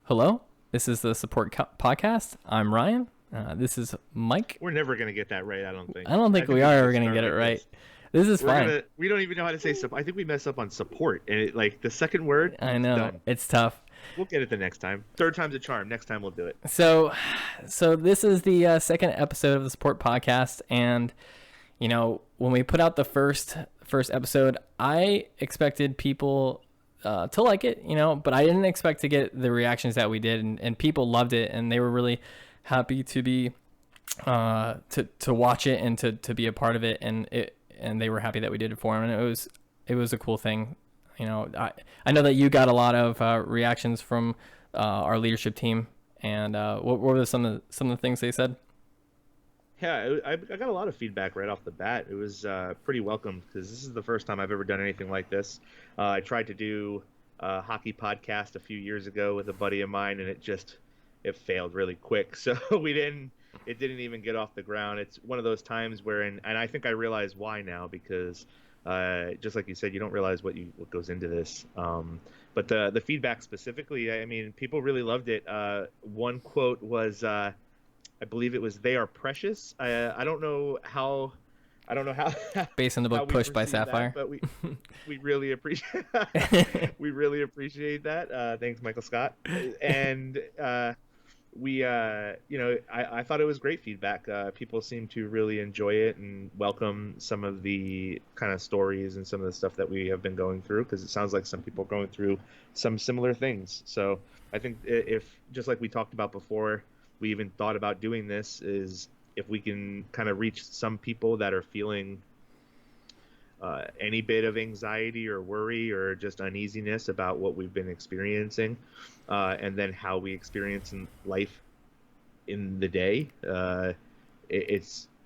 Hello, this is the Podcast. I'm Ryan. This is Mike. We're never gonna get that right. I don't think. I don't I think think we we are should ever just going to start get it like right. this. This is We're fine. gonna. We don't even know how to say. I think we mess up on support, and like the second word, I it's know. done. It's tough. We'll get it the next time. Third time's a charm. Next time we'll do it. So this is the second episode of the Support Podcast. And, when we put out the first episode, I expected people to like it, but I didn't expect to get the reactions that we did. And people loved it. And they were really happy to be to watch it and to be a part of it, and they were happy that we did it for them, and it was a cool thing. I know that you got a lot of reactions from our leadership team, and what were some of the things they said? Yeah, I got a lot of feedback right off the bat. It was pretty welcome because this is the first time I've ever done anything like this. I tried to do a hockey podcast a few years ago with a buddy of mine, and it failed really quick. So it didn't even get off the ground. It's one of those times where, and I think I realize why now, because just like you said, you don't realize what goes into this. But the feedback specifically, I mean, people really loved it. One quote was, I believe it was, "They are precious." I don't know how. I don't know how. Based on the book Pushed by Sapphire. That, but we really appreciate we really appreciate that. Thanks, Michael Scott. And I thought it was great feedback. People seem to really enjoy it and welcome some of the kind of stories and some of the stuff that we have been going through, because it sounds like some people are going through some similar things. So I think, if, just like we talked about before, we even thought about doing this, is if we can kind of reach some people that are feeling any bit of anxiety or worry or just uneasiness about what we've been experiencing, and then how we experience in life in the day, I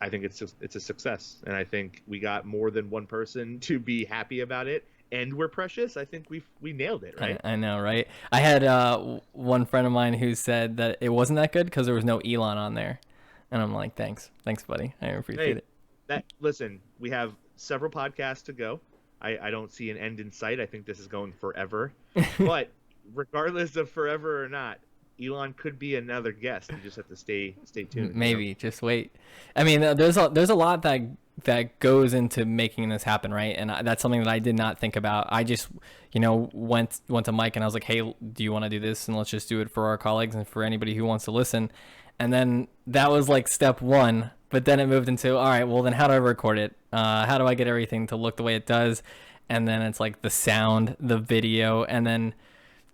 think it's a success, and I think we got more than one person to be happy about it, and we're precious. I think we nailed it, right? I know, right? I had one friend of mine who said that it wasn't that good because there was no Elon on there, and I'm like, thanks, buddy, I appreciate it. Listen, we have several podcasts to go. I don't see an end in sight. I think this is going forever. But regardless of forever or not, Elon could be another guest. You just have to stay tuned. Maybe just wait. I mean, there's a lot that goes into making this happen, right? And that's something that I did not think about. I just, went to Mike and I was like, hey, do you want to do this? And let's just do it for our colleagues and for anybody who wants to listen. And then that was like step one. But then it moved into, all right, well then how do I record it? How do I get everything to look the way it does? And then it's like the sound, the video, and then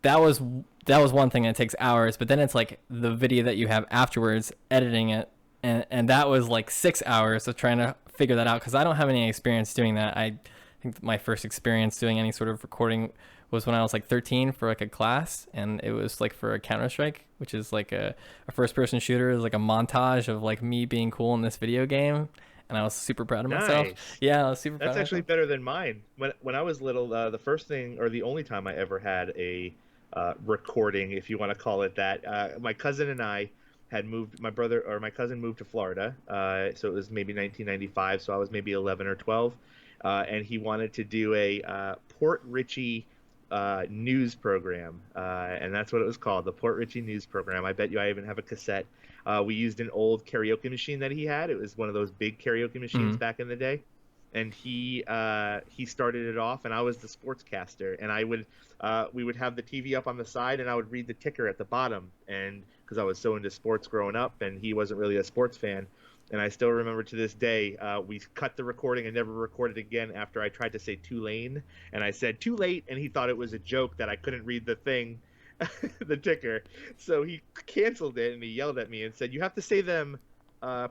that was one thing, and it takes hours. But then it's like the video that you have afterwards, editing it, and that was like 6 hours of trying to figure that out, because I don't have any experience doing that. I think my first experience doing any sort of recording was when I was like 13 for like a class, and it was like for a Counter-Strike, which is like a first-person shooter. It was like a montage of like me being cool in this video game, and I was super proud of myself. Yeah, I was super proud. That's actually better than mine. When I was little, the first thing, or the only time I ever had a recording, if you want to call it that, my cousin and I had moved. My cousin moved to Florida, so it was maybe 1995. So I was maybe 11 or 12, and he wanted to do a Port Richey news program, and that's what it was called, the Port Richey news program. I bet you I even have a cassette. We used an old karaoke machine that he had. It was one of those big karaoke machines back in the day, and he started it off, and I was the sportscaster, and we would have the TV up on the side, and I would read the ticker at the bottom, and because I was so into sports growing up, and he wasn't really a sports fan. And I still remember to this day, we cut the recording and never recorded again after I tried to say Tulane, and I said too late, and he thought it was a joke that I couldn't read the thing, the ticker. So he canceled it, and he yelled at me and said, "You have to say them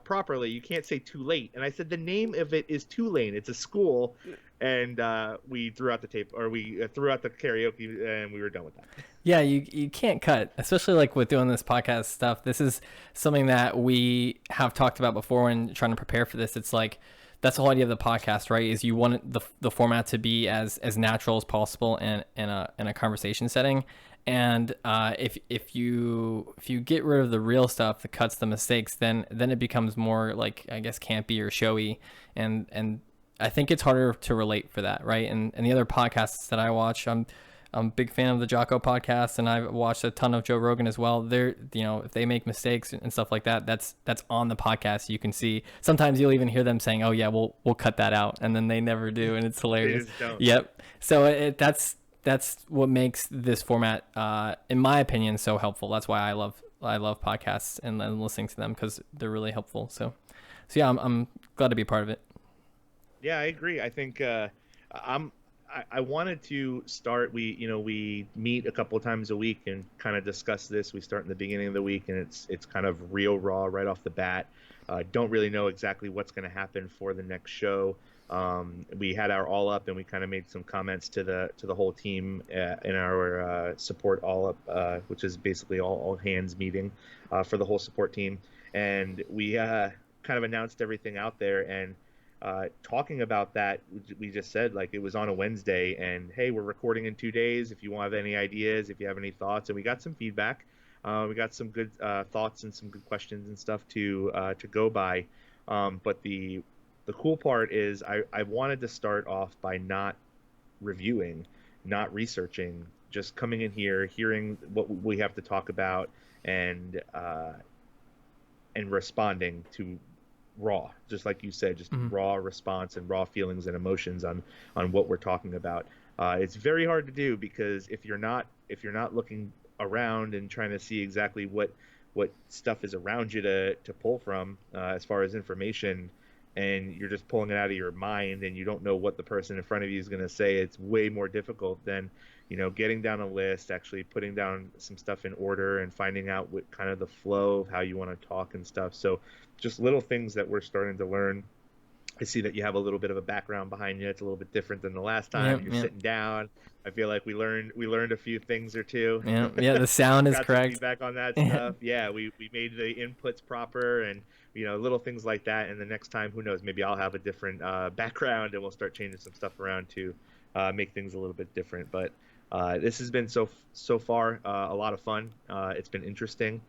properly. You can't say too late." And I said, "The name of it is Tulane. It's a school." And we threw out the tape, or we threw out the karaoke, and we were done with that. Yeah, you can't cut, especially like with doing this podcast stuff. This is something that we have talked about before when trying to prepare for this. It's like, that's the whole idea of the podcast, right? Is you want the format to be as natural as possible in a conversation setting. And if you get rid of the real stuff, the cuts, the mistakes, then it becomes more like, I guess, campy or showy, and I think it's harder to relate for that, right? And the other podcasts that I watch, I'm a big fan of the Jocko podcast, and I've watched a ton of Joe Rogan as well. They're, if they make mistakes and stuff like that, that's on the podcast. You can see sometimes you'll even hear them saying, "Oh yeah, we'll cut that out," and then they never do, and it's They hilarious. just don't. Yep. So that's what makes this format, in my opinion, so helpful. That's why I love podcasts and then listening to them, because they're really helpful. So yeah, I'm glad to be a part of it. Yeah, I agree. I think I'm. I wanted to start. We meet a couple of times a week and kind of discuss this. We start in the beginning of the week, and it's kind of real raw right off the bat. Don't really know exactly what's going to happen for the next show. We had our all up, and we kind of made some comments to the whole team in our support all up, which is basically all hands meeting for the whole support team, and we kind of announced everything out there. And talking about that, we just said, like, it was on a Wednesday, and hey, we're recording in 2 days. If you have any ideas, if you have any thoughts, and we got some feedback, we got some good thoughts and some good questions and stuff to go by. But the cool part is I wanted to start off by not reviewing, not researching, just coming in here, hearing what we have to talk about, and responding to raw, just like you said, just Mhm. raw response and raw feelings and emotions on what we're talking about. It's very hard to do, because if you're not looking around and trying to see exactly what stuff is around you to pull from, as far as information, and you're just pulling it out of your mind and you don't know what the person in front of you is going to say, it's way more difficult than getting down a list, actually putting down some stuff in order and finding out what kind of the flow of how you want to talk and stuff. So just little things that we're starting to learn. I see that you have a little bit of a background behind you. It's a little bit different than the last time. Yep, You're yep, sitting down. I feel like we learned a few things or two. yep. Yeah, the sound is Got some correct. feedback on that stuff. Yeah, we made the inputs proper, and little things like that. And the next time, who knows? Maybe I'll have a different background, and we'll start changing some stuff around to make things a little bit different. But this has been so far a lot of fun. It's been interesting.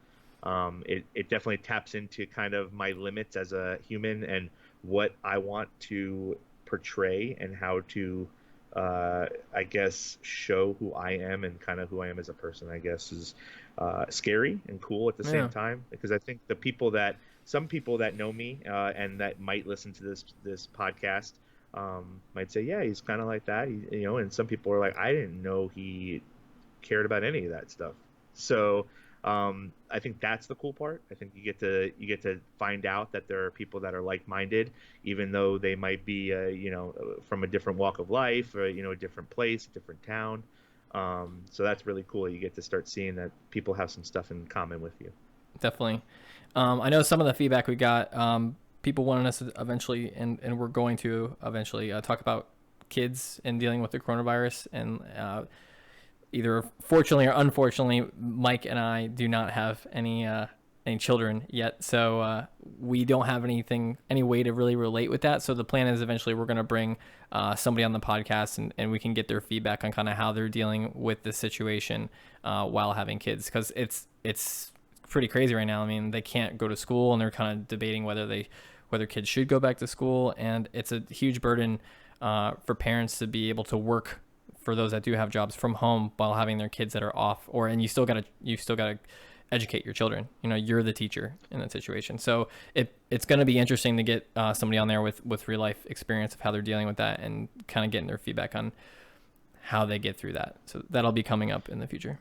It definitely taps into kind of my limits as a human and what I want to portray and how to, I guess, show who I am and kind of who I am as a person, I guess, is scary and cool at the same Yeah, time. Because I think some people that know me and that might listen to this podcast might say, yeah, he's kind of like that, and some people are like, I didn't know he cared about any of that stuff. So I think that's the cool part. I think you get to find out that there are people that are like-minded, even though they might be from a different walk of life, or a different place, a different town. So that's really cool. You get to start seeing that people have some stuff in common with you. definitely. I know some of the feedback we got. People wanted us to eventually, and we're going to eventually talk about kids and dealing with the coronavirus. And either fortunately or unfortunately, Mike and I do not have any children yet, so we don't have any way to really relate with that. So the plan is eventually we're going to bring somebody on the podcast, and we can get their feedback on kind of how they're dealing with the situation while having kids, because it's pretty crazy right now. I mean, they can't go to school, and they're kind of debating whether kids should go back to school, and it's a huge burden for parents to be able to work, for those that do have jobs, from home while having their kids that are off, and you still gotta educate your children. You're the teacher in that situation. So it's going to be interesting to get somebody on there with real life experience of how they're dealing with that, and kind of getting their feedback on how they get through that. So that'll be coming up in the future.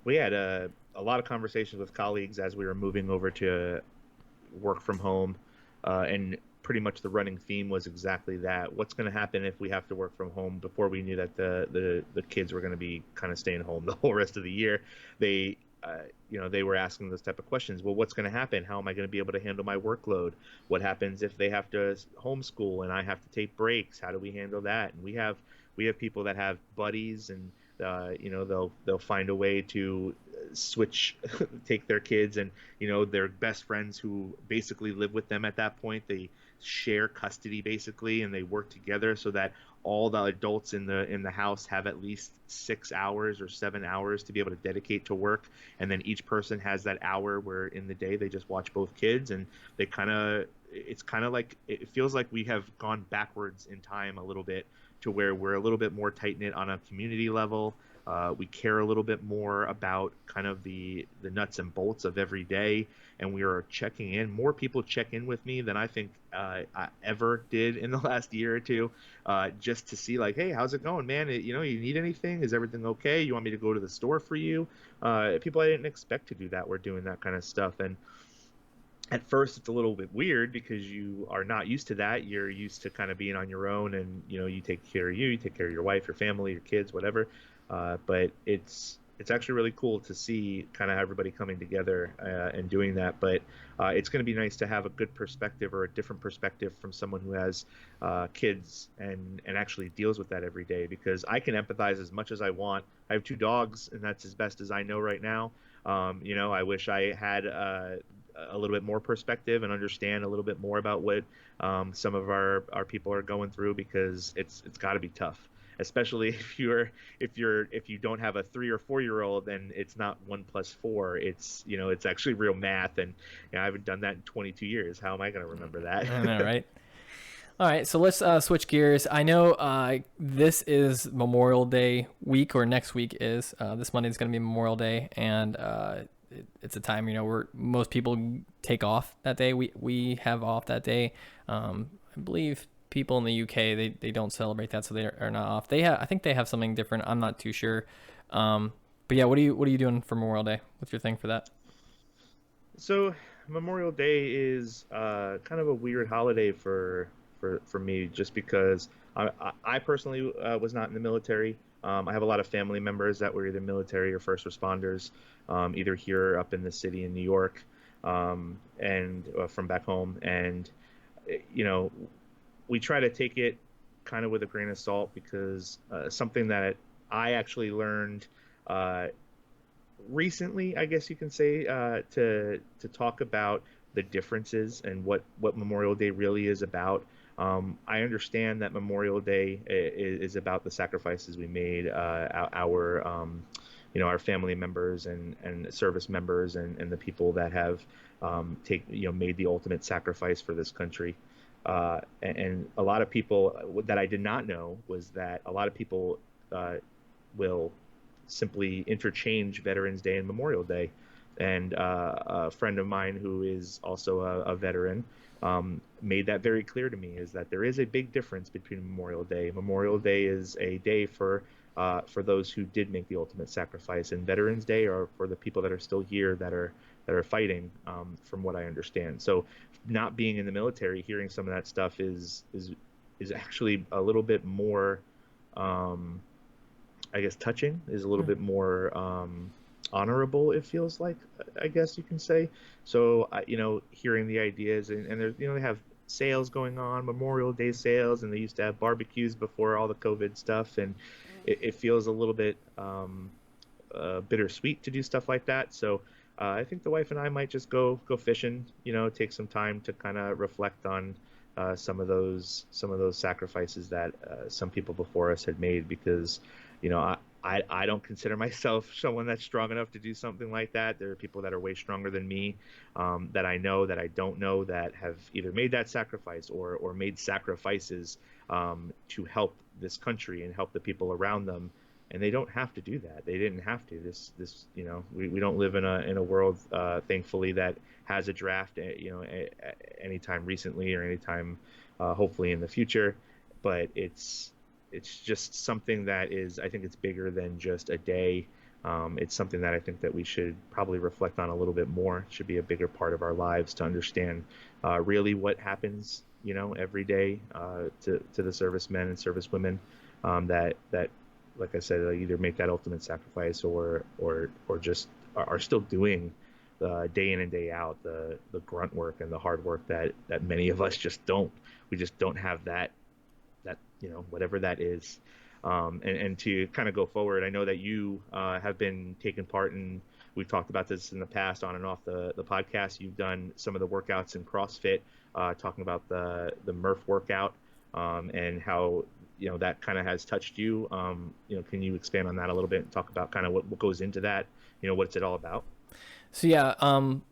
We had a lot of conversations with colleagues as we were moving over to work from home, and pretty much the running theme was exactly that. What's going to happen if we have to work from home? Before we knew that the kids were going to be kind of staying home the whole rest of the year, they were asking those type of questions. Well, what's going to happen? How am I going to be able to handle my workload? What happens if they have to homeschool and I have to take breaks? How do we handle that? And we have people that have buddies, and they'll find a way to switch, take their kids, and their best friends who basically live with them at that point. They share custody basically, and they work together so that all the adults in the house have at least 6 hours or 7 hours to be able to dedicate to work, and then each person has that hour where in the day they just watch both kids. And it's kind of like, it feels like we have gone backwards in time a little bit, to where we're a little bit more tight knit on a community level. We care a little bit more about kind of the nuts and bolts of every day, and we are checking in. More people check in with me than I think I ever did in the last year or two, just to see like, hey, how's it going, man? You need anything? Is everything okay? You want me to go to the store for you? People I didn't expect to do that were doing that kind of stuff, and at first it's a little bit weird because you are not used to that. You're used to kind of being on your own, and you take care of you take care of your wife, your family, your kids, whatever. But it's actually really cool to see kind of everybody coming together and doing that. But it's going to be nice to have a good perspective or a different perspective from someone who has kids and actually deals with that every day, because I can empathize as much as I want. I have two dogs, and that's as best as I know right now. I wish I had a little bit more perspective and understand a little bit more about what some of our people are going through, because it's got to be tough, especially if you don't have a 3 or 4 year old and it's not 1 + 4. It's actually real math, and I haven't done that in 22 years. How am I going to remember that? I know, right? All right, so let's switch gears. I know this is Memorial Day week, or next week is. This Monday is going to be Memorial Day, and it's a time, where most people take off that day. We have off that day. I believe people in the UK, they don't celebrate that, so they are not off. I think they have something different. I'm not too sure. But yeah, what are you doing for Memorial Day? What's your thing for that? So Memorial Day is kind of a weird holiday for me, just because I personally was not in the military. I have a lot of family members that were either military or first responders, either here up in the city in New York, and from back home. And you know, we try to take it kind of with a grain of salt, because something that I actually learned uh, recently, I guess you can say, to talk about the differences and what Memorial Day really is about. I understand that Memorial Day is about the sacrifices we made, our family members and service members and the people that have made the ultimate sacrifice for this country. And a lot of people, that I did not know was that a lot of people will simply interchange Veterans Day and Memorial Day. And a friend of mine who is also a veteran made that very clear to me, is that there is a big difference between Memorial Day. Memorial Day is a day for those who did make the ultimate sacrifice, and Veterans Day are for the people that are still here, that are fighting, from what I understand. So, not being in the military, hearing some of that stuff is actually a little bit more, I guess, touching. Is a little bit more honorable, it feels like, I guess you can say. So, hearing the ideas, and there's, they have sales going on, Memorial Day sales, and they used to have barbecues before all the COVID stuff, and it feels a little bit bittersweet to do stuff like that. So I think the wife and I might just go fishing, take some time to kind of reflect on some of those sacrifices that some people before us had made, because I don't consider myself someone that's strong enough to do something like that. There are people that are way stronger than me, that I know, that I don't know, that have either made that sacrifice or made sacrifices to help this country and help the people around them. And they don't have to do that. They didn't have to. We don't live in a world, thankfully, that has a draft, anytime recently or anytime, hopefully in the future. But it's just something that is, I think it's bigger than just a day. It's something that I think that we should probably reflect on a little bit more. It should be a bigger part of our lives to understand really what happens, every day, to the servicemen and servicewomen, that like I said, either make that ultimate sacrifice or just are still doing day in and day out the grunt work and the hard work that many of us just don't. We just don't have that whatever that is. And to kind of go forward, I know that you have been taking part in, we've talked about this in the past on and off the podcast. You've done some of the workouts in CrossFit, talking about the Murph workout, and how that kind of has touched you. Can you expand on that a little bit and talk about kind of what goes into that? What's it all about? So yeah,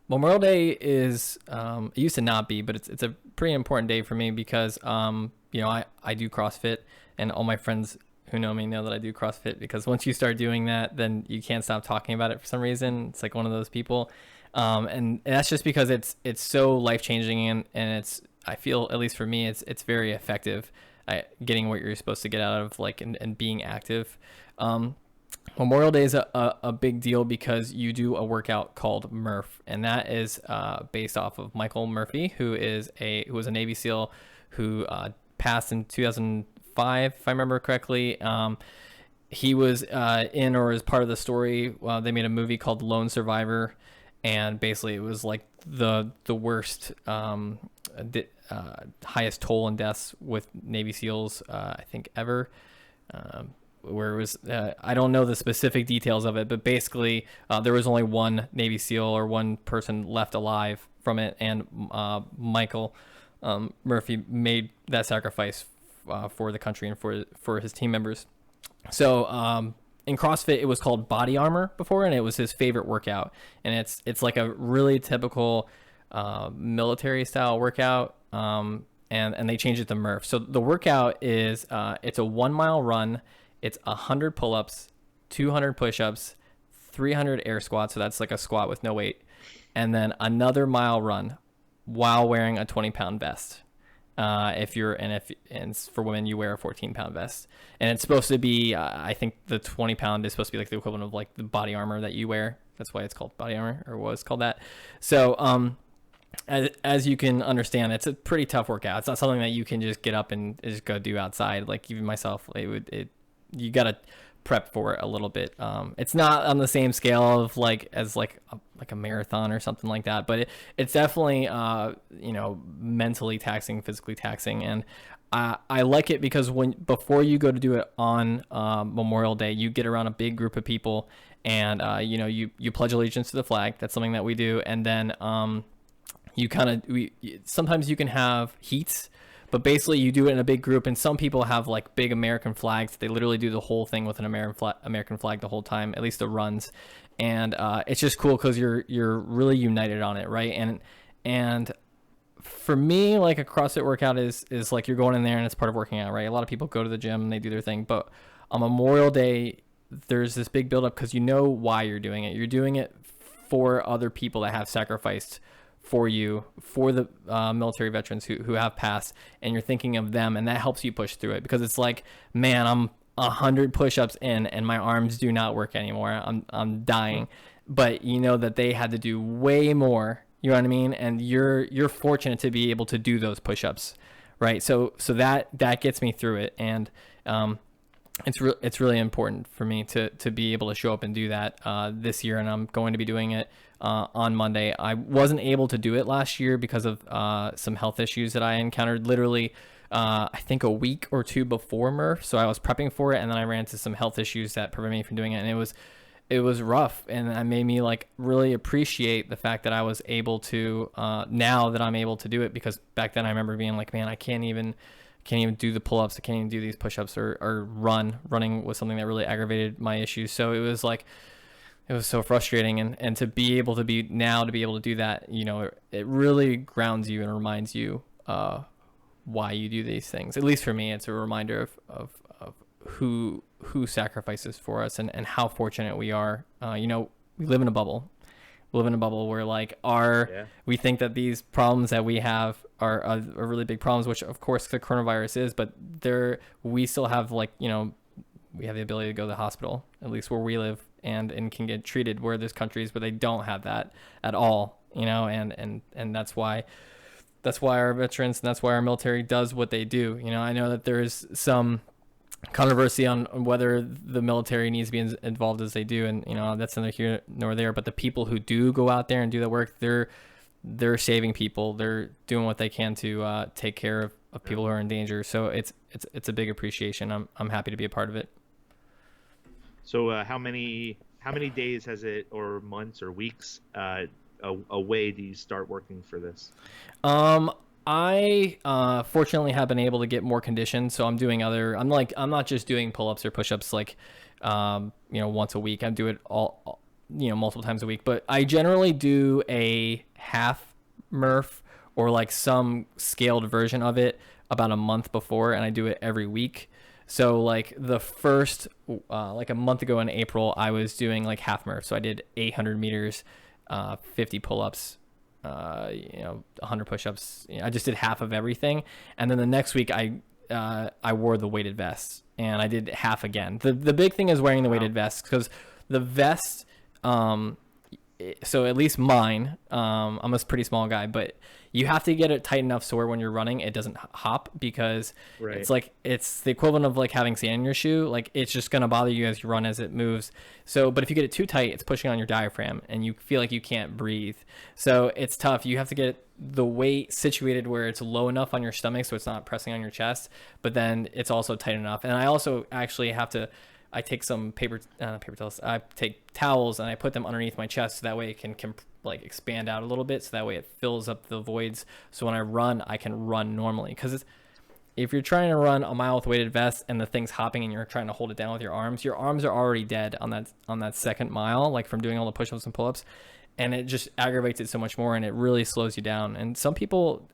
Memorial Day is, it used to not be, but it's a pretty important day for me because I do CrossFit, and all my friends who know me know that I do CrossFit, because once you start doing that, then you can't stop talking about it for some reason. It's like one of those people. And that's just because it's so life changing, and it's, I feel, at least for me, it's very effective at getting what you're supposed to get out of, like, and being active. Memorial Day is a big deal because you do a workout called Murph, and that is based off of Michael Murphy, who was a Navy SEAL who passed in 2005, if I remember correctly. He was in, or as part of the story, they made a movie called Lone Survivor, and basically it was like the worst, highest toll in deaths with Navy SEALs, I think, ever. Where it was, I don't know the specific details of it, but basically there was only one Navy SEAL or one person left alive from it, and Michael Murphy made that sacrifice for the country and for his team members. So in CrossFit, it was called body armor before, and it was his favorite workout, and it's like a really typical military style workout, and they changed it to Murph. So the workout is it's a 1 mile run. It's 100 pull-ups, 200 push-ups, 300 air squats. So that's like a squat with no weight. And then another mile run while wearing a 20-pound vest. And for women, you wear a 14-pound vest. And it's supposed to be, I think the 20-pound is supposed to be like the equivalent of like the body armor that you wear. That's why it's called body armor, or was called that. So, as you can understand, it's a pretty tough workout. It's not something that you can just get up and just go do outside. Like, even myself, you got to prep for it a little bit. It's not on the same scale of as a marathon or something like that, but it's definitely mentally taxing, physically taxing, and I like it because before you go to do it on Memorial Day, you get around a big group of people, and you pledge allegiance to the flag. That's something that we do, and then sometimes you can have heats. But basically, you do it in a big group, and some people have like big American flags. They literally do the whole thing with an American flag the whole time, at least the runs, and it's just cool because you're really united on it, right? And for me, like, a CrossFit workout is like you're going in there and it's part of working out, right? A lot of people go to the gym and they do their thing, but on Memorial Day, there's this big buildup because you know why you're doing it. You're doing it for other people that have sacrificed for you, for the military veterans who have passed, and you're thinking of them, and that helps you push through it, because it's like, man, I'm 100 push-ups in and my arms do not work anymore. I'm dying, but you know that they had to do way more. You know what I mean? And you're fortunate to be able to do those push-ups, right? So that gets me through it, and it's really important for me to be able to show up and do that this year, and I'm going to be doing it on Monday. I wasn't able to do it last year because of some health issues that I encountered literally I think a week or two before Murph. So I was prepping for it, and then I ran into some health issues that prevented me from doing it, and it was rough, and it made me like really appreciate the fact that I was able to now that I'm able to do it, because back then I remember being like, man, I can't even do the pull-ups, I can't even do these push-ups or running was something that really aggravated my issues. So it was like, it was so frustrating, and to be able to do that, it really grounds you and reminds you why you do these things. At least for me, it's a reminder of who sacrifices for us, and how fortunate we are. We live in a bubble. We live in a bubble where we think that these problems that we have are really big problems, which of course the coronavirus is, but we still have we have the ability to go to the hospital, at least where we live, and can get treated, where there's countries where they don't have that at all, and that's why our veterans and that's why our military does what they do. I know that there's some controversy on whether the military needs to be involved as they do, and that's neither here nor there, but the people who do go out there and do the work, they're saving people, they're doing what they can to take care of people who are in danger. So it's a big appreciation. I'm happy to be a part of it. So how many days has it, or months or weeks away do you start working for this? I fortunately have been able to get more conditions, so I'm not just doing pull-ups or push-ups once a week. I do it all multiple times a week, but I generally do a half Murph or like some scaled version of it about a month before, and I do it every week. So like the first, like a month ago in April, I was doing like half Murph. So I did 800 meters, 50 pull-ups, 100 push-ups. I just did half of everything. And then the next week I wore the weighted vest and I did half again. The big thing is wearing the weighted vest, because the vest, so at least mine, I'm a pretty small guy, but you have to get it tight enough so where when you're running it doesn't hop, because Right. it's like it's the equivalent of like having sand in your shoe. Like it's just gonna bother you as you run, as it moves. So but if you get it too tight, it's pushing on your diaphragm and you feel like you can't breathe. So it's tough. You have to get the weight situated where it's low enough on your stomach so it's not pressing on your chest, but then it's also tight enough. And I also actually have to, I take some paper towels. I take towels and I put them underneath my chest, so that way it can like expand out a little bit, so that way it fills up the voids. So when I run, I can run normally. Because if you're trying to run a mile with weighted vest and the thing's hopping and you're trying to hold it down with your arms are already dead on that second mile, like from doing all the push-ups and pull-ups, and it just aggravates it so much more, and it really slows you down. And some people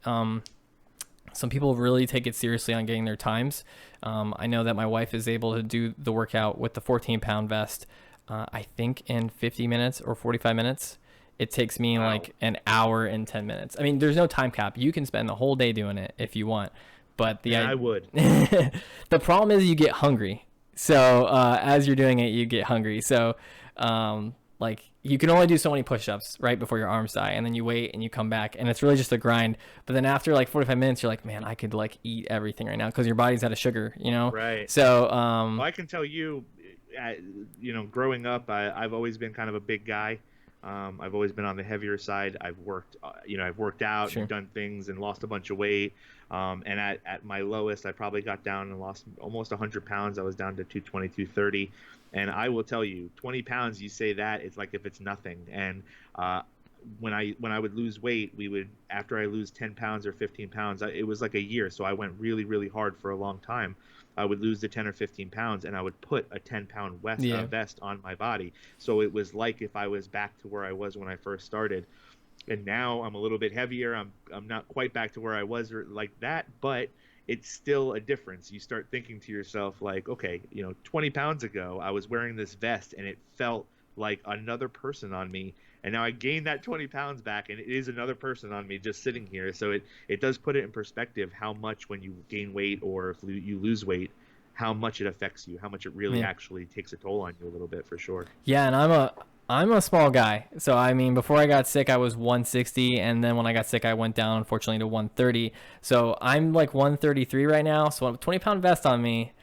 really take it seriously on getting their times. I know that my wife is able to do the workout with the 14-pound vest, I think in 50 minutes or 45 minutes. It takes me like an hour and 10 minutes. I mean, there's no time cap. You can spend the whole day doing it if you want. But I would. The problem is you get hungry. So as you're doing it, you get hungry. So like you can only do so many push-ups right before your arms die, and then you wait and you come back, and it's really just a grind. But then after like 45 minutes, you're like, man, I could like eat everything right now, because your body's out of sugar, you know? Right. So Well, I can tell you, growing up, I've always been kind of a big guy. I've always been on the heavier side. I've worked out, Sure. and done things, and lost a bunch of weight. And at my lowest, I probably got down and lost almost 100 pounds. I was down to 220, 230. And I will tell you, 20 pounds, you say that, it's like if it's nothing. And when I would lose weight, after I lose 10 pounds or 15 pounds, it was like a year. So I went really, really hard for a long time. I would lose the 10 or 15 pounds, and I would put a 10-pound vest on my body. So it was like if I was back to where I was when I first started. And now I'm a little bit heavier. I'm not quite back to where I was or like that, but it's still a difference. You start thinking to yourself like, okay, 20 pounds ago I was wearing this vest and it felt like another person on me, and now I gained that 20 pounds back and it is another person on me just sitting here. So it does put it in perspective how much, when you gain weight or if you lose weight, how much it affects you, how much it really actually takes a toll on you a little bit, for sure. Yeah, and I'm a small guy. So I mean, before I got sick, I was 160, and then when I got sick, I went down, unfortunately, to 130. So I'm like 133 right now. So a 20-pound vest on me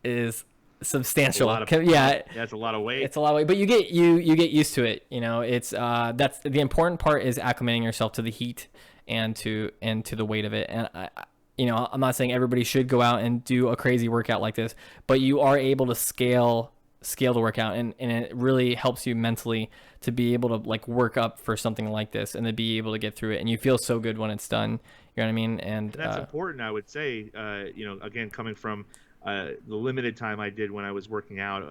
is substantial. Yeah, that's a lot of weight. It's a lot of weight, but you get used to it. It's that's the important part, is acclimating yourself to the heat and to the weight of it. And I'm not saying everybody should go out and do a crazy workout like this, but you are able to scale the workout, and it really helps you mentally to be able to like work up for something like this and to be able to get through it, and you feel so good when it's done. You know what I mean? And that's important, I would say. Again, coming from the limited time I did when I was working out,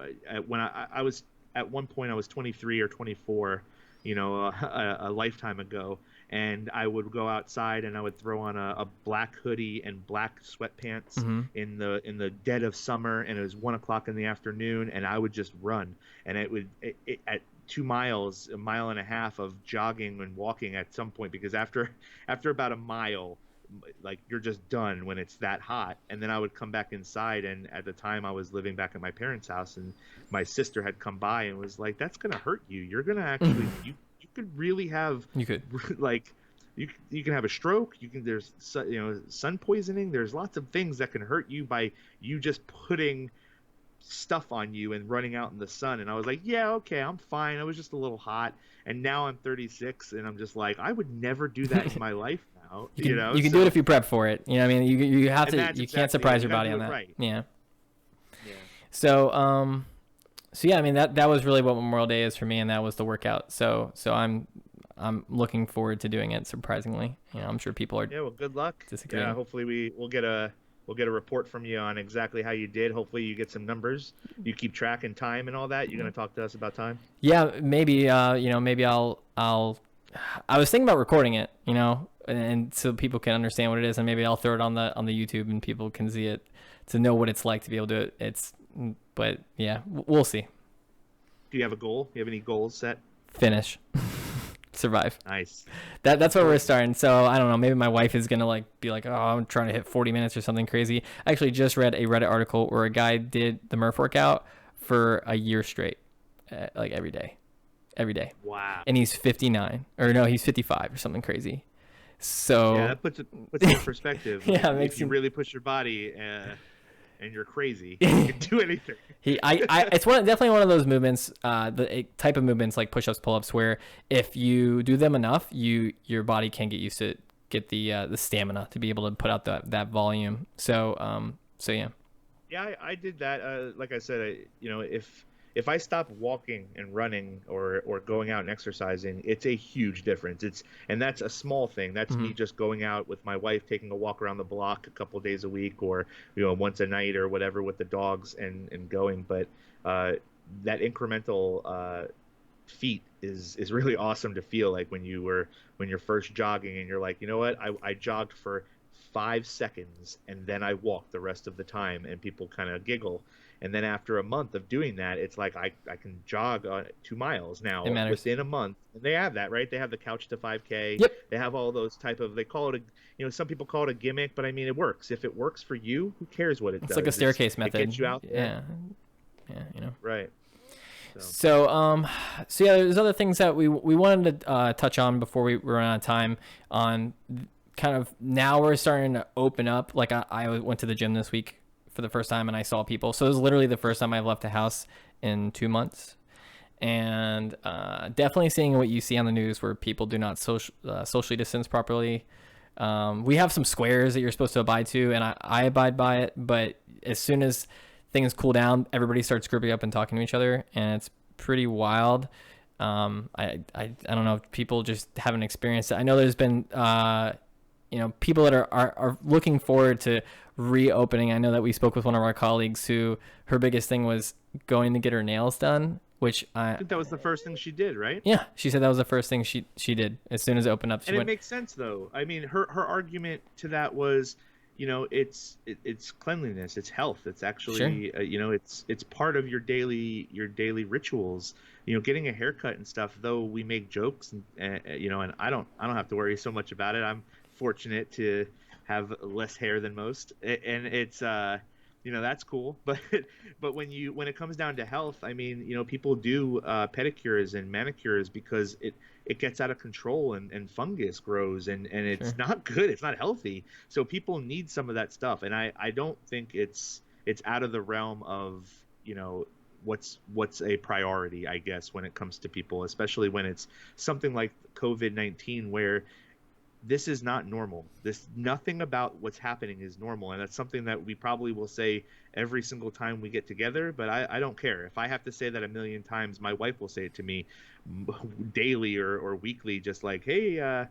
when I was at one point I was 23 or 24, a lifetime ago, and I would go outside and I would throw on a black hoodie and black sweatpants in the dead of summer, and it was 1 o'clock in the afternoon, and I would just run, and at 2 miles, a mile and a half of jogging and walking at some point, because after about a mile, like, you're just done when it's that hot. And then I would come back inside, and at the time I was living back at my parents' house, and my sister had come by and was like, that's gonna hurt you, you're gonna actually you could really have, you could like, you can have a stroke, there's sun poisoning, there's lots of things that can hurt you by you just putting stuff on you and running out in the sun. And I was like, yeah, okay, I'm fine, I was just a little hot. And now I'm 36 and I'm just like, I would never do that in my life now. You can do it if you prep for it. I mean, you have to, you can't surprise your body on that. Right. Yeah. So yeah, I mean, that was really what Memorial Day is for me, and that was the workout. So I'm looking forward to doing it, surprisingly. I'm sure people are. Yeah, well, good luck. Disagreeing. Yeah, hopefully we'll get a report from you on exactly how you did. Hopefully you get some numbers. You keep track and time and all that. You're going to talk to us about time? Yeah, maybe maybe I'll I was thinking about recording it, and so people can understand what it is, and maybe I'll throw it on the YouTube and people can see it. know what it's like to be able to. But yeah, we'll see. Do you have a goal? Do you have any goals set? Finish. Survive. Nice. That's where we're starting. So I don't know. Maybe my wife is gonna be like, oh, I'm trying to hit 40 minutes or something crazy. I actually just read a Reddit article where a guy did the Murph workout for a year straight, like every day. Wow. And he's 59, or no, he's 55 or something crazy. So yeah, that puts it in perspective. Yeah, if you really push your body and you're crazy, you can do anything. It's definitely one of those movements, the type of movements like push-ups, pull-ups, where if you do them enough, your body can get used to it, get the stamina to be able to put out that volume. So yeah. Yeah, I did that. Like I said, if I stop walking and running or going out and exercising, it's a huge difference. And that's a small thing. That's me just going out with my wife, taking a walk around the block a couple of days a week, or once a night or whatever with the dogs and going. But that incremental feat is really awesome to feel like when you're first jogging and you're like, you know what, I jogged for 5 seconds and then I walked the rest of the time, and people kind of giggle. And then after a month of doing that, it's like I can jog 2 miles now within a month. And they have that, right? They have the couch to 5K. Yep. They have all those they call it some people call it a gimmick, but I mean, it works. If it works for you, who cares what it does? It's like a staircase method. It gets you out there. Yeah, Right. So yeah, there's other things that we wanted to touch on before we run out of time on kind of now we're starting to open up. Like I went to the gym this week for the first time and I saw people. So it was literally the first time I've left the house in 2 months. And definitely seeing what you see on the news where people do not socially distance properly. We have some squares that you're supposed to abide to, and I abide by it. But as soon as things cool down, everybody starts grouping up and talking to each other, and it's pretty wild. I don't know if people just haven't experienced it. I know there's been people that are looking forward to reopening. I know that we spoke with one of our colleagues who her biggest thing was going to get her nails done, which I think that was the first thing she did, right? Yeah, she said that was the first thing she did as soon as it opened up. It makes sense though. I mean, her argument to that was, it's cleanliness, it's health. It's actually, sure. It's part of your daily rituals. Getting a haircut and stuff. Though we make jokes, and I don't have to worry so much about it. I'm fortunate to have less hair than most, and it's that's cool. But when it comes down to health, I mean, people do pedicures and manicures because it gets out of control and fungus grows and it's Sure. not good. It's not healthy. So people need some of that stuff, and I don't think it's out of the realm of what's a priority, I guess, when it comes to people, especially when it's something like COVID-19 where this is not normal. Nothing about what's happening is normal, and that's something that we probably will say every single time we get together. But I don't care if I have to say that a million times. My wife will say it to me daily or weekly, just like, hey,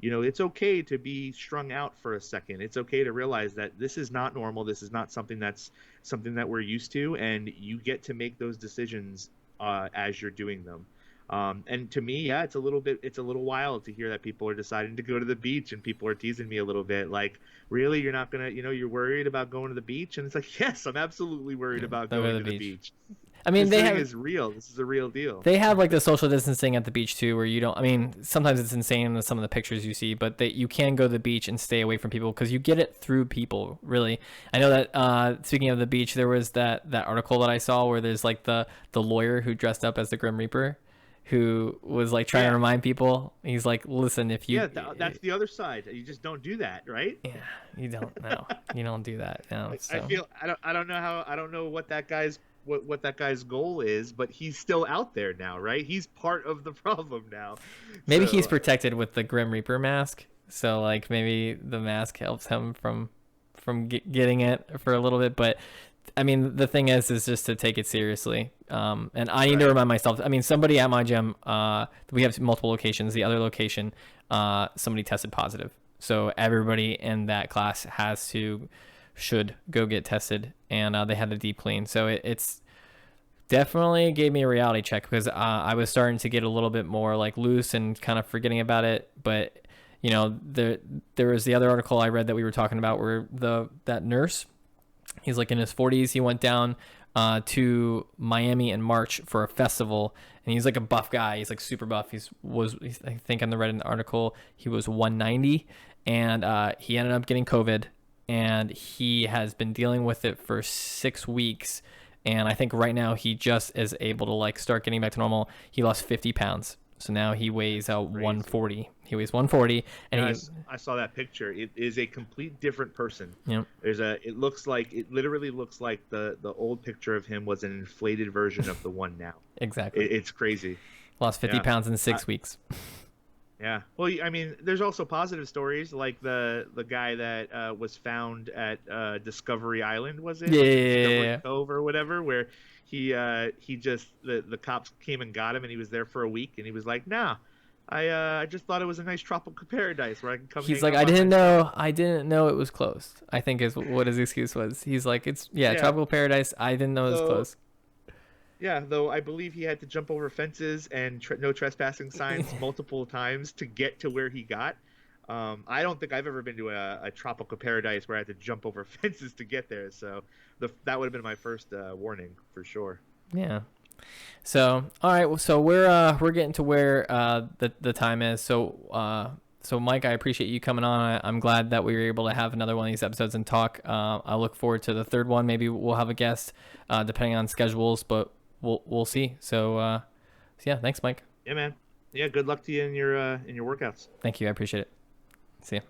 it's okay to be strung out for a second. It's okay to realize that this is not normal. This is not something that we're used to, and you get to make those decisions as you're doing them. And to me, yeah, it's a little wild to hear that people are deciding to go to the beach, and people are teasing me a little bit like, really, you're not gonna, you're worried about going to the beach? And it's like, yes, I'm absolutely worried about going to the beach. I mean, this thing is real. This is a real deal. They have like the social distancing at the beach too, where you don't. I mean, sometimes it's insane in some of the pictures you see, but you can go to the beach and stay away from people because you get it through people. Really, I know that. Speaking of the beach, there was that article that I saw where there's like the lawyer who dressed up as the Grim Reaper, who was like trying to remind people. He's like, listen, if you that's the other side. You just don't do that, right? Yeah, you don't. No, you don't do that. No, so. I don't know what that guy's goal is, but he's still out there now, right? He's part of the problem now. Maybe he's protected with the Grim Reaper mask, so like maybe the mask helps him from getting it for a little bit. But I mean, the thing is just to take it seriously. And I need to remind myself. I mean, somebody at my gym, we have multiple locations. The other location, somebody tested positive, so everybody in that class should go get tested, and they had a deep clean. So it's definitely gave me a reality check because I was starting to get a little bit more like loose and kind of forgetting about it. But there was the other article I read that we were talking about where that nurse He's like in his 40s. He went down to Miami in March for a festival, and he's like a buff guy. He's like super buff. I think on the Reddit article, he was 190, and he ended up getting COVID, and he has been dealing with it for 6 weeks. And I think right now he just is able to like start getting back to normal. He lost 50 pounds. So now he weighs 140. He weighs 140, and I saw that picture. It is a complete different person. Yep. It literally looks like the old picture of him was an inflated version of the one now. Exactly. It's crazy. Lost 50 pounds in 6 weeks. Yeah. Well, I mean, there's also positive stories, like the guy that was found at Discovery Island, was it? Yeah. Cove or whatever, where he just the cops came and got him, and he was there for a week, and he was like, "Nah, I just thought it was a nice tropical paradise where I can come." He's like, I didn't know it was closed. I think is what his excuse was. He's like, it's tropical paradise. I didn't know it was closed. Yeah, though I believe he had to jump over fences and no trespassing signs multiple times to get to where he got. I don't think I've ever been to a tropical paradise where I had to jump over fences to get there. So that would have been my first warning for sure. Yeah. So all right, so we're getting to where the time is. So Mike, I appreciate you coming on. I'm glad that we were able to have another one of these episodes and talk. I look forward to the third one. Maybe we'll have a guest, depending on schedules, but we'll see. So yeah, thanks, Mike. Yeah, man. Yeah, good luck to you in your workouts. Thank you. I appreciate it. See ya.